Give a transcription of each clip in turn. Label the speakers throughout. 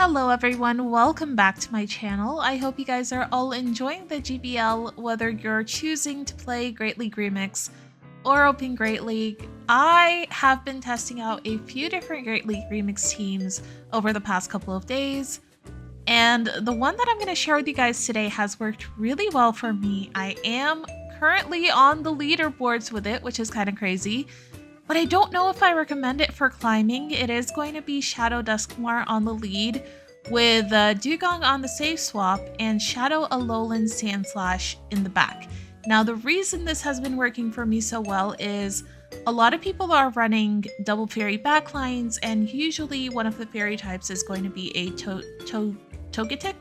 Speaker 1: Hello everyone, welcome back to my channel. I hope you guys are all enjoying the GBL, whether you're choosing to play Great League Remix or Open Great League. I have been testing out a few different Great League Remix teams over the past couple of days, and the one that I'm going to share with you guys today has worked really well for me. I am currently on the leaderboards with it, which is kind of crazy. But I don't know if I recommend it for climbing. It is going to be Shadow Dusknoir on the lead with Dewgong on the save swap and Shadow Alolan Sandslash in the back. Now the reason this has been working for me so well is a lot of people are running double fairy backlines, and usually one of the fairy types is going to be a Togetic?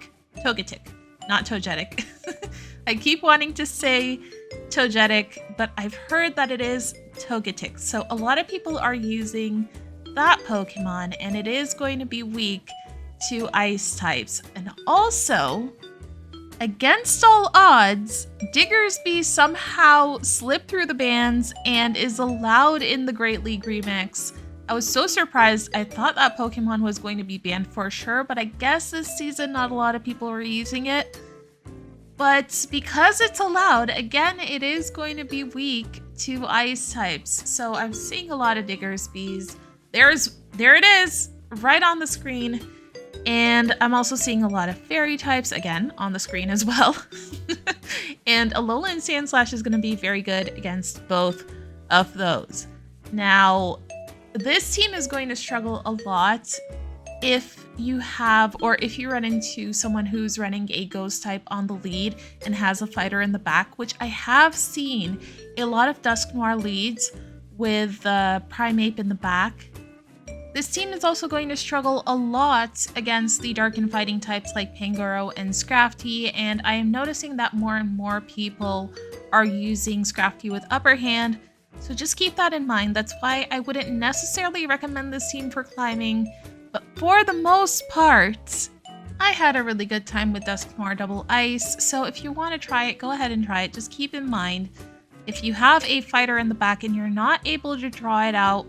Speaker 1: Togetic, not Togetic. I keep wanting to say Togetic, but I've heard that it is Togetic. So a lot of people are using that Pokemon, and it is going to be weak to ice types. And also, against all odds, Diggersby somehow slipped through the bans and is allowed in the Great League Remix. I was so surprised. I thought that Pokemon was going to be banned for sure, but I guess this season not a lot of people were using it. But because it's allowed, again, it is going to be weak to ice types. So I'm seeing a lot of Diggersbys. There it is, right on the screen. And I'm also seeing a lot of fairy types, again, on the screen as well. And Alolan Sandslash is going to be very good against both of those. Now, this team is going to struggle a lot if you run into someone who's running a ghost type on the lead and has a fighter in the back, which I have seen a lot of Dusknoir leads with Primeape in the back. This team is also going to struggle a lot against the dark and fighting types like Pangoro and Scrafty, and I am noticing that more and more people are using Scrafty with upper hand, so just keep that in mind. That's why I wouldn't necessarily recommend this team for climbing. But for the most part, I had a really good time with Dusknoir Double Ice, so if you want to try it, go ahead and try it. Just keep in mind, if you have a fighter in the back and you're not able to draw it out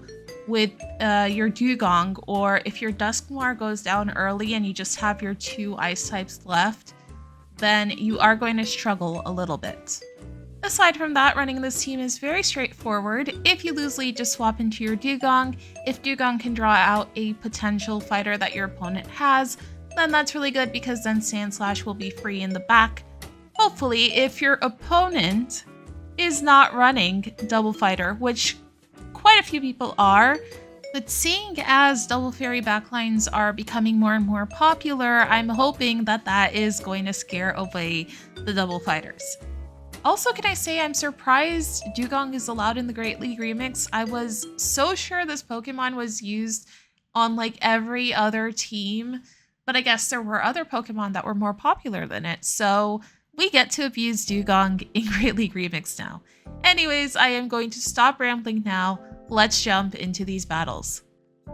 Speaker 1: with your Dewgong, or if your Dusknoir goes down early and you just have your two ice types left, then you are going to struggle a little bit. Aside from that, running this team is very straightforward. If you lose lead, just swap into your Dewgong. If Dewgong can draw out a potential fighter that your opponent has, then that's really good because then Sandslash will be free in the back. Hopefully, if your opponent is not running double fighter, which quite a few people are, but seeing as double fairy backlines are becoming more and more popular, I'm hoping that that is going to scare away the double fighters. Also, can I say I'm surprised Dewgong is allowed in the Great League Remix. I was so sure this Pokemon was used on like every other team, but I guess there were other Pokemon that were more popular than it, so we get to abuse Dewgong in Great League Remix now. Anyways, I am going to stop rambling now. Let's jump into these battles.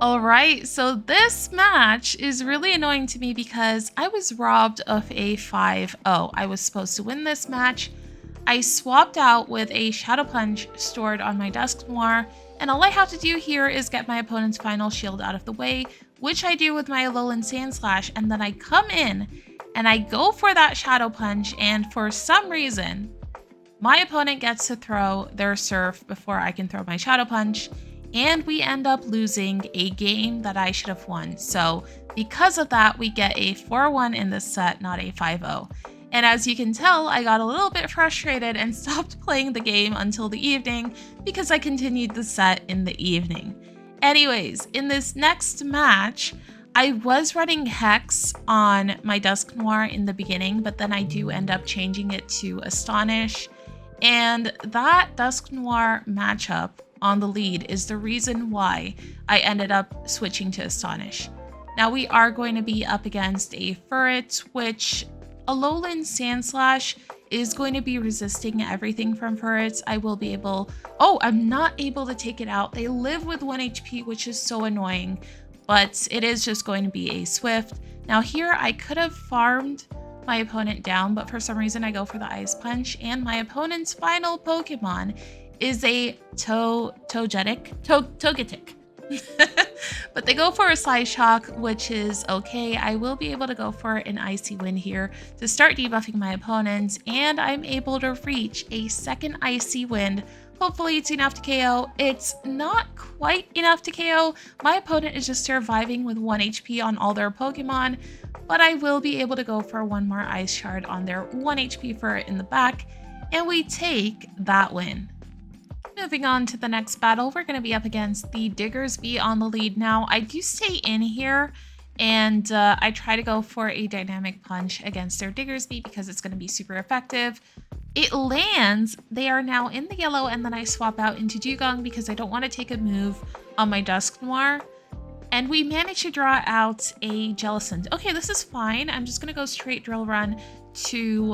Speaker 1: Alright, so this match is really annoying to me because I was robbed of a 5-0. I was supposed to win this match. I swapped out with a Shadow Punch stored on my Dusknoir, and all I have to do here is get my opponent's final shield out of the way, which I do with my Alolan Sandslash, and then I come in and I go for that Shadow Punch, and for some reason, my opponent gets to throw their Surf before I can throw my Shadow Punch, and we end up losing a game that I should have won. So because of that, we get a 4-1 in this set, not a 5-0. And as you can tell, I got a little bit frustrated and stopped playing the game until the evening because I continued the set in the evening. Anyways, in this next match, I was running Hex on my Dusknoir in the beginning, but then I do end up changing it to Astonish. And that Dusknoir matchup on the lead is the reason why I ended up switching to Astonish. Now we are going to be up against a Furret, which Alolan Sandslash is going to be resisting everything from Furrets. I'm not able to take it out. They live with 1 HP, which is so annoying, but it is just going to be a Swift. Now here I could have farmed my opponent down, but for some reason I go for the Ice Punch, and my opponent's final Pokemon is a Togetic. But they go for a Psy Shock, which is okay. I will be able to go for an Icy Wind here to start debuffing my opponents, and I'm able to reach a second Icy Wind. Hopefully it's enough to KO. It's not quite enough to KO. My opponent is just surviving with 1 HP on all their Pokemon, but I will be able to go for one more Ice Shard on their 1 HP for it in the back, and we take that win. Moving on to the next battle, we're going to be up against the Diggersby on the lead. Now, I do stay in here, and I try to go for a Dynamic Punch against their Diggersby because it's going to be super effective. It lands, they are now in the yellow, and then I swap out into Dewgong because I don't want to take a move on my Dusknoir. And we manage to draw out a Jellicent. Okay, this is fine. I'm just going to go straight Drill Run to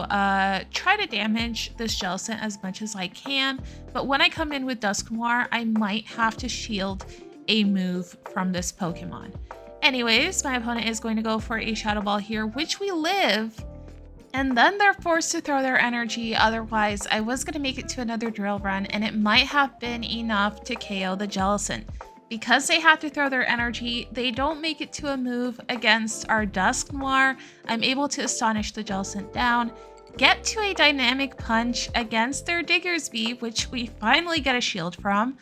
Speaker 1: try to damage this Jellicent as much as I can. But when I come in with Dusknoir, I might have to shield a move from this Pokemon. Anyways, my opponent is going to go for a Shadow Ball here, which we live. And then they're forced to throw their energy. Otherwise, I was going to make it to another Drill Run, and it might have been enough to KO the Jellicent. Because they have to throw their energy, they don't make it to a move against our Dusknoir. I'm able to Astonish the Jellicent down, get to a Dynamic Punch against their Diggersby, which we finally get a shield from.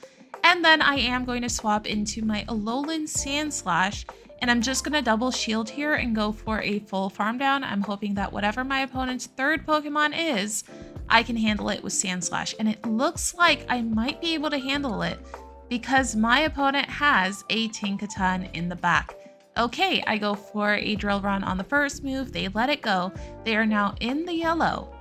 Speaker 1: And then I am going to swap into my Alolan Sandslash, and I'm just going to double shield here and go for a full farm down. I'm hoping that whatever my opponent's third Pokemon is, I can handle it with Sandslash. And it looks like I might be able to handle it because my opponent has a Tinkaton in the back. Okay, I go for a Drill Run on the first move. They let it go. They are now in the yellow.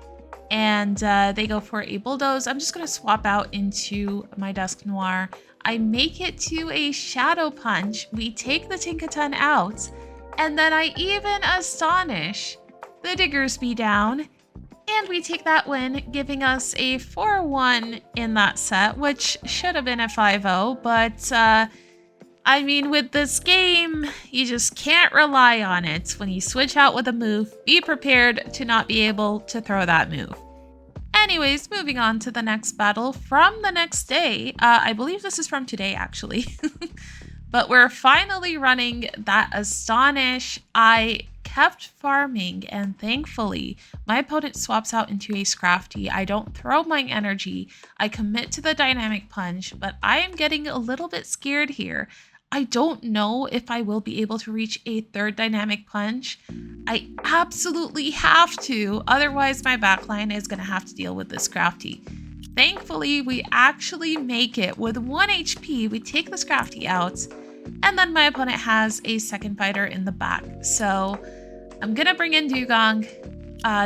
Speaker 1: And they go for a Bulldoze. I'm just going to swap out into my Dusknoir. I make it to a Shadow Punch. We take the Tinkaton out. And then I even Astonish the Diggersby down. And we take that win, giving us a 4-1 in that set, which should have been a 5-0. But, I mean, with this game, you just can't rely on it. When you switch out with a move, be prepared to not be able to throw that move. Anyways, moving on to the next battle from the next day. I believe this is from today, actually. But we're finally running that Astonish. I kept farming, and thankfully, my opponent swaps out into a Scrafty. I don't throw my energy. I commit to the Dynamic Punch, but I am getting a little bit scared here. I don't know if I will be able to reach a third Dynamic Punch. I absolutely have to, otherwise my backline is going to have to deal with this Scrafty. Thankfully, we actually make it with 1 HP. We take the Scrafty out, and then my opponent has a second fighter in the back. So I'm going to bring in Dewgong.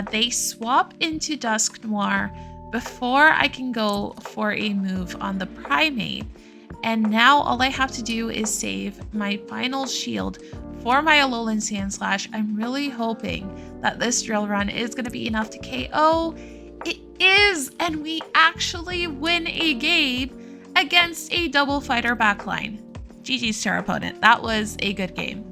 Speaker 1: They swap into Dusknoir before I can go for a move on the Primate. And now all I have to do is save my final shield for my Alolan Sandslash. I'm really hoping that this Drill Run is going to be enough to KO. It is, and we actually win a game against a double fighter backline. GG's to our opponent. That was a good game.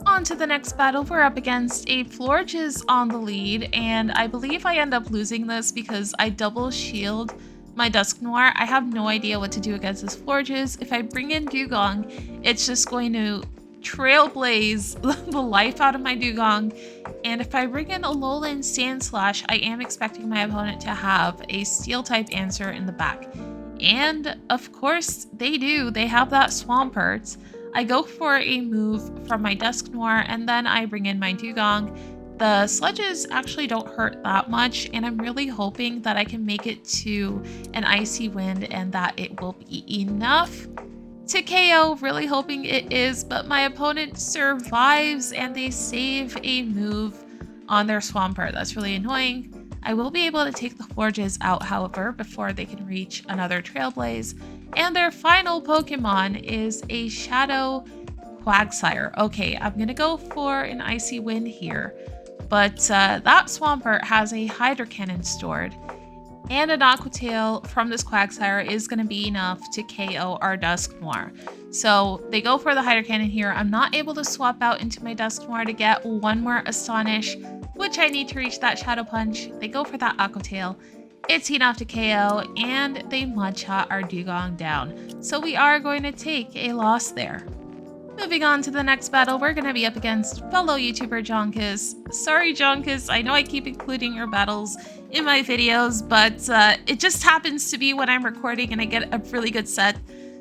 Speaker 1: On to the next battle, we're up against a Florges on the lead, and I believe I end up losing this because I double shield my Dusknoir. I have no idea what to do against this Florges. If I bring in Dewgong, it's just going to trailblaze the life out of my Dewgong. And if I bring in Alolan Sandslash, I am expecting my opponent to have a Steel-type answer in the back. And of course they do. They have that Swampert. I go for a move from my Dusknoir, and then I bring in my Dewgong. The Sludges actually don't hurt that much, and I'm really hoping that I can make it to an Icy Wind and that it will be enough to KO. Really hoping it is, but my opponent survives and they save a move on their Swampert. That's really annoying. I will be able to take the Florges out, however, before they can reach another Trailblaze. And their final Pokemon is a Shadow Quagsire. Okay, I'm going to go for an Icy Wind here. But that Swampert has a Hydro Cannon stored, and an Aqua Tail from this Quagsire is going to be enough to KO our Dusknoir. So they go for the Hydro Cannon here. I'm not able to swap out into my Dusknoir to get one more Astonish, which I need to reach that Shadow Punch. They go for that Aqua Tail, It's enough to KO, and they mud-shot our Dewgong down. So we are going to take a loss there. Moving on to the next battle, we're going to be up against fellow YouTuber Jonkus. Sorry Jonkus, I know I keep including your battles in my videos, but it just happens to be when I'm recording and I get a really good set.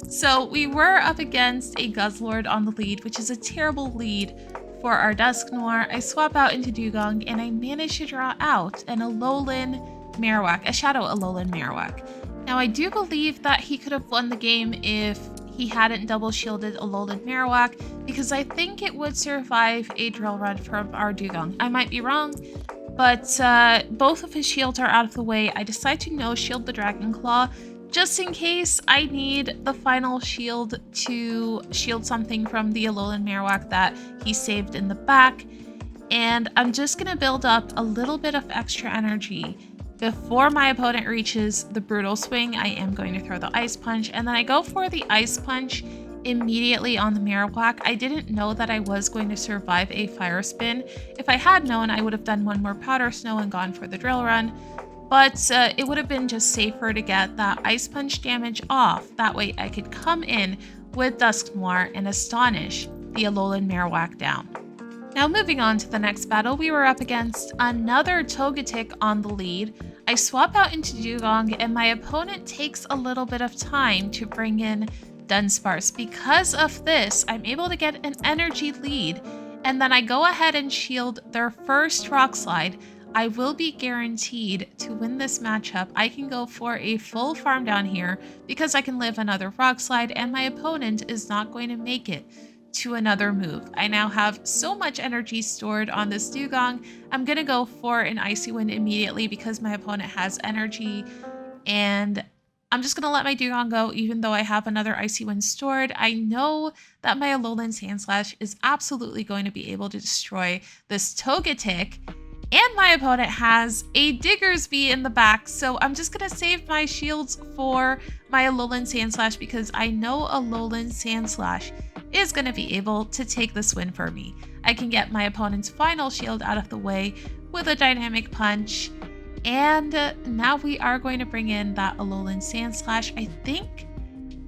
Speaker 1: So we were up against a Guzzlord on the lead, which is a terrible lead for our Dusknoir. I swap out into Dewgong and I managed to draw out an Alolan Marowak, a Shadow Alolan Marowak. Now I do believe that he could have won the game if he hadn't double shielded Alolan Marowak, because I think it would survive a drill run from our Dewgong. I might be wrong, but both of his shields are out of the way. I decide to no shield the Dragon Claw just in case I need the final shield to shield something from the Alolan Marowak that he saved in the back. And I'm just gonna build up a little bit of extra energy. Before my opponent reaches the Brutal Swing, I am going to throw the Ice Punch, and then I go for the Ice Punch immediately on the Marowak. I didn't know that I was going to survive a Fire Spin. If I had known, I would have done one more Powder Snow and gone for the Drill Run, but it would have been just safer to get that Ice Punch damage off. That way I could come in with Dusknoir and astonish the Alolan Marowak down. Now moving on to the next battle, we were up against another Togetic on the lead. I swap out into Dewgong and my opponent takes a little bit of time to bring in Dunsparce. Because of this, I'm able to get an energy lead, and then I go ahead and shield their first Rock Slide. I will be guaranteed to win this matchup. I can go for a full farm down here because I can live another Rock Slide and my opponent is not going to make it to another move. I now have so much energy stored on this Dewgong. I'm gonna go for an Icy Wind immediately because my opponent has energy, and I'm just gonna let my Dewgong go even though I have another Icy Wind stored. I know that my Alolan Sandslash is absolutely going to be able to destroy this Togetic, and my opponent has a Diggersby in the back, so I'm just gonna save my shields for my Alolan Sandslash because I know Alolan Sandslash is going to be able to take this win for me. I can get my opponent's final shield out of the way with a Dynamic Punch, and now we are going to bring in that Alolan Sandslash. I think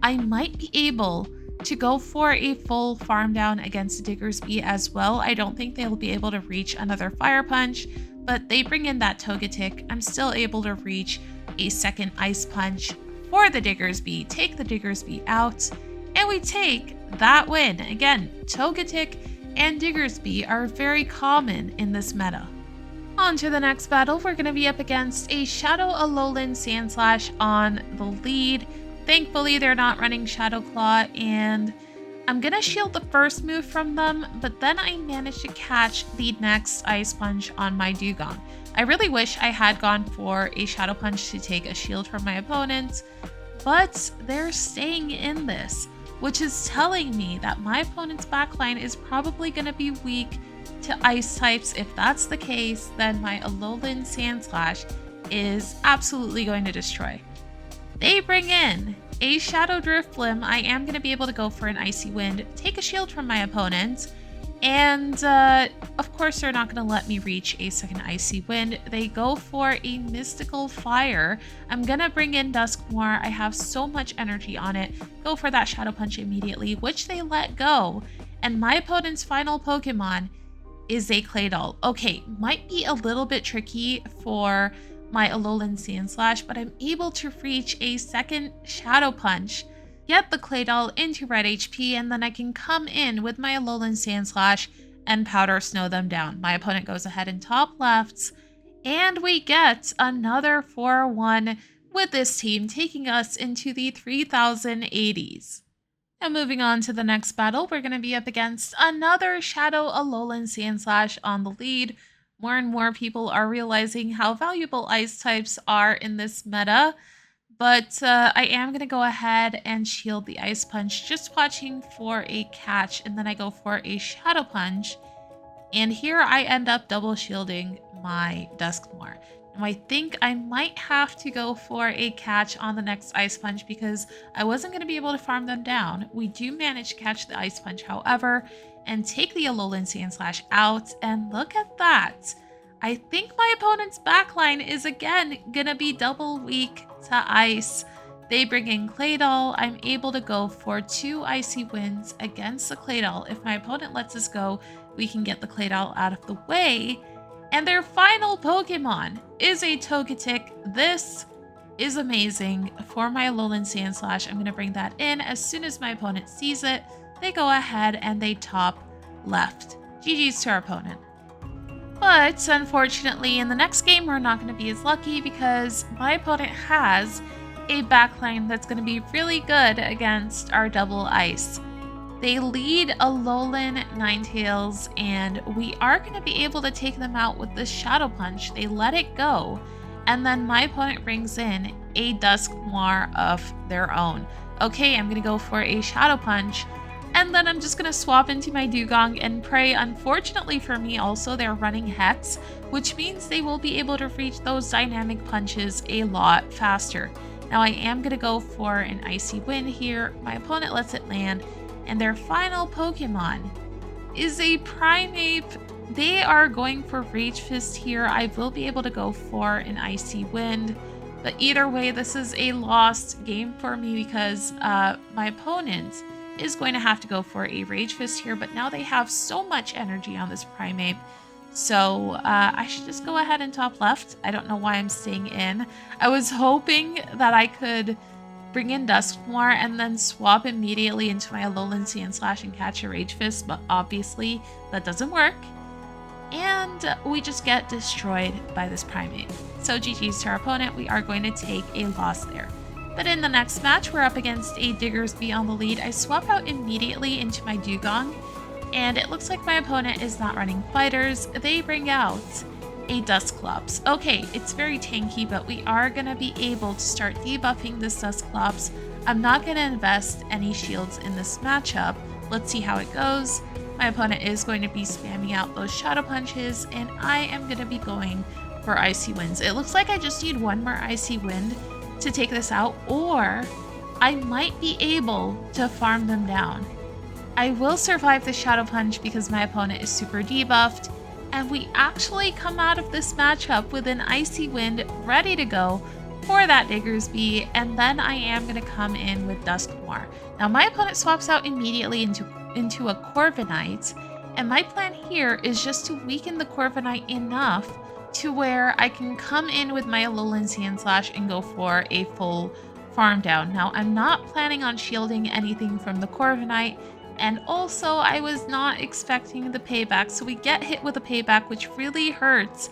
Speaker 1: I might be able to go for a full farm down against Diggersby as well. I don't think they'll be able to reach another Fire Punch, but they bring in that Togetic. I'm still able to reach a second Ice Punch for the Diggersby, take the Diggersby out, and we take that win. Again, Togetic and Diggersby are very common in this meta. On to the next battle, we're going to be up against a Shadow Alolan Sandslash on the lead. Thankfully, they're not running Shadow Claw, and I'm going to shield the first move from them, but then I managed to catch the next Ice Punch on my Dewgong. I really wish I had gone for a Shadow Punch to take a shield from my opponent, but they're staying in this, which is telling me that my opponent's backline is probably going to be weak to ice types. If that's the case, then my Alolan Sandslash is absolutely going to destroy. They bring in a Shadow Drifblim. I am going to be able to go for an Icy Wind, take a shield from my opponent, and of course they're not going to let me reach a second Icy Wind. They go for a Mystical Fire. I'm going to bring in Dusknoir. I have so much energy on it. Go for that Shadow Punch immediately, which they let go. And my opponent's final Pokemon is a Claydol. Okay, might be a little bit tricky for my Alolan Sandslash, but I'm able to reach a second Shadow Punch, get the Claydol into red HP, and then I can come in with my Alolan Sandslash and Powder Snow them down. My opponent goes ahead and top lefts, and we get another 4-1 with this team, taking us into the 3080s. Now moving on to the next battle, we're going to be up against another Shadow Alolan Sandslash on the lead. More and more people are realizing how valuable ice types are in this meta, but I am going to go ahead and shield the Ice Punch, just watching for a catch, and then I go for a Shadow Punch, and here I end up double shielding my Dusknoir. Now I think I might have to go for a catch on the next Ice Punch because I wasn't going to be able to farm them down. We do manage to catch the Ice Punch, however, and take the Alolan Sandslash out, and look at that. I think my opponent's backline is again gonna be double weak to ice. They bring in Claydol. I'm able to go for 2 Icy Winds against the Claydol. If my opponent lets us go, we can get the Claydol out of the way. And their final Pokemon is a Togetic. This is amazing for my Alolan Sandslash. I'm going to bring that in. As soon as my opponent sees it, they go ahead and they top left. GG's to our opponent. But unfortunately, in the next game, we're not going to be as lucky because my opponent has a backline that's going to be really good against our double ice. They lead Alolan Ninetales, and we are going to be able to take them out with this Shadow Punch. They let it go, and then my opponent brings in a Dusknoir of their own. Okay, I'm going to go for a Shadow Punch, and then I'm just going to swap into my Dewgong and pray. Unfortunately for me also, they're running Hex, which means they will be able to reach those dynamic punches a lot faster. Now I am going to go for an Icy Wind here. My opponent lets it land, and their final Pokemon is a Primeape. They are going for Rage Fist here. I will be able to go for an Icy Wind, but either way, this is a lost game for me because my opponent is going to have to go for a Rage Fist here, but now they have so much energy on this Primeape. So I should just go ahead and top left. I don't know why I'm staying in. I was hoping that I could bring in Dusknoir and then swap immediately into my Alolan Sandslash and catch a Rage Fist, but obviously that doesn't work. And we just get destroyed by this Primeape. So GG's to our opponent. We are going to take a loss there. But in the next match, we're up against a Diggersby on the lead. I swap out immediately into my Dewgong, and it looks like my opponent is not running fighters. They bring out a Dusclops. Okay, it's very tanky, but we are going to be able to start debuffing this Dusclops. I'm not going to invest any shields in this matchup. Let's see how it goes. My opponent is going to be spamming out those Shadow Punches, and I am going to be going for Icy Winds. It looks like I just need one more Icy Wind to take this out, or I might be able to farm them down. I will survive the Shadow Punch because my opponent is super debuffed, and we actually come out of this matchup with an Icy Wind ready to go for that Diggersby, and then I am going to come in with Dusknoir. Now my opponent swaps out immediately into a Corviknight, and my plan here is just to weaken the Corviknight enough to where I can come in with my Alolan Sandslash and go for a full farm down. Now I'm not planning on shielding anything from the Corviknight, and also I was not expecting the payback, so we get hit with a payback, which really hurts.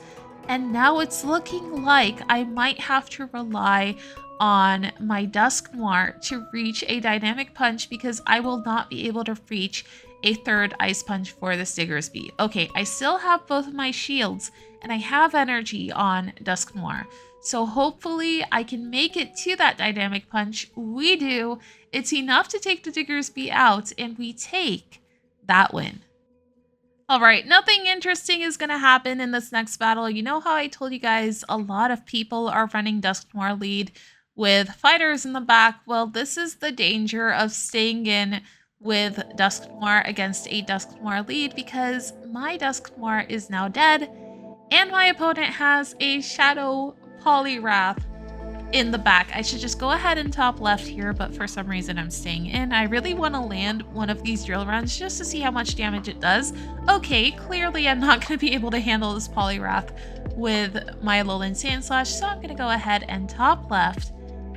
Speaker 1: And now it's looking like I might have to rely on my Dusknoir to reach a dynamic punch because I will not be able to reach a third Ice Punch for this Diggersby. Okay, I still have both of my shields and I have energy on Dusknoir. So hopefully I can make it to that dynamic punch. We do. It's enough to take the Diggersby out, and we take that win. Alright, nothing interesting is going to happen in this next battle. You know how I told you guys a lot of people are running Dusknoir lead with fighters in the back? Well, this is the danger of staying in with Dusknoir against a Dusknoir lead, because my Dusknoir is now dead, and my opponent has a Shadow Poliwrath in the back. I should just go ahead and top left here, but for some reason I'm staying in. I really want to land one of these drill runs just to see how much damage it does. Okay, clearly I'm not going to be able to handle this Poliwrath with my Alolan Sandslash, so I'm going to go ahead and top left.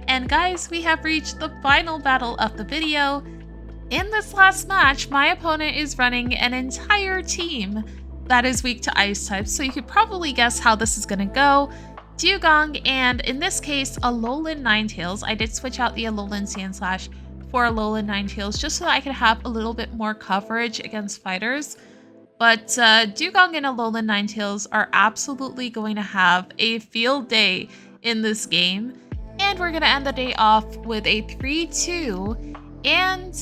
Speaker 1: And guys, we have reached the final battle of the video. In this last match, my opponent is running an entire team that is weak to ice types, so you could probably guess how this is going to go. Dewgong, and in this case, Alolan Ninetales. I did switch out the Alolan Sandslash for Alolan Ninetales just so that I could have a little bit more coverage against fighters. But Dewgong and Alolan Ninetales are absolutely going to have a field day in this game. And we're going to end the day off with a 3-2 and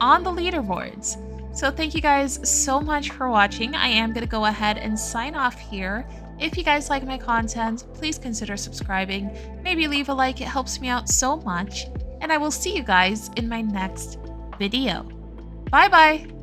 Speaker 1: on the leaderboards. So thank you guys so much for watching. I am going to go ahead and sign off here. If you guys like my content, please consider subscribing. Maybe leave a like, it helps me out so much. And I will see you guys in my next video. Bye bye!